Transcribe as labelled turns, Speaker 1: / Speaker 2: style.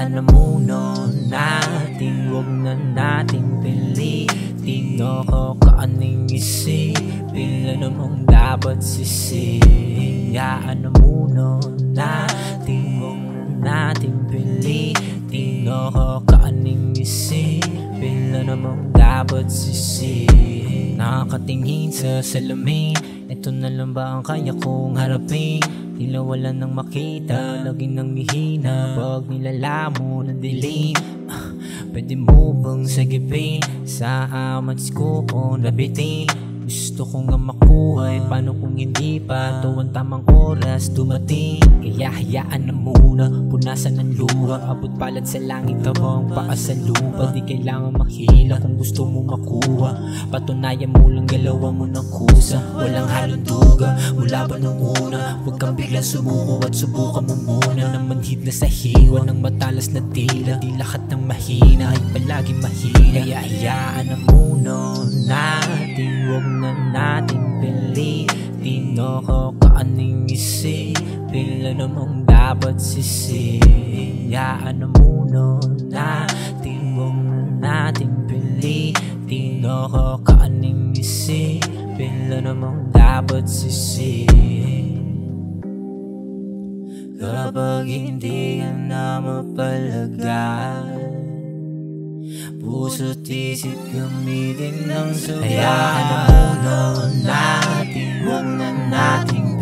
Speaker 1: Hayaan na muna natin, huwag na nating pilitin. Nakakaaning isipin, ano mong dapat sisihin. Hayaan na muna natin, huwag na nating pilitin. Nakakaaning isipin, ano mong dapat sisihin. Nakakatingin sa salamin, ito na lang ba ang kaya kong harapin? Tila wala nang makita, lagi nang mihina pag nilalamo ng dilim. Pwede mo bang sagipin sa amats ko o nabitin? Gusto ko nga makuha, paano kung hindi pa ito ang tamang oras dumating? Kaya hayaan na muna, punasan ng luha, abot palad sa langit habang paa sa lupa. Di kailangan mahila kung gusto mo makuha, patunayan mo lang galawan mo ng kusa. Walang halong duga mula ba nung una, huwag kang biglang sumuko at subukan mo muna na manhid na sa hiwa ng matalas na tila. Di lahat ng mahina ay palaging mahina. Kaya hayaan na muna natin, huwag na nating pilitin. Nakakaaning isipin, ano mong dapat sisihin. Hayaan na muna natin, huwag na nating pilitin. Nakakaaning isipin, ano mong dapat sisihin. Kapag hindi ka na mapalagan, puso't isip gamitin ng sugat. Hayaan na muna natin, huwag na nating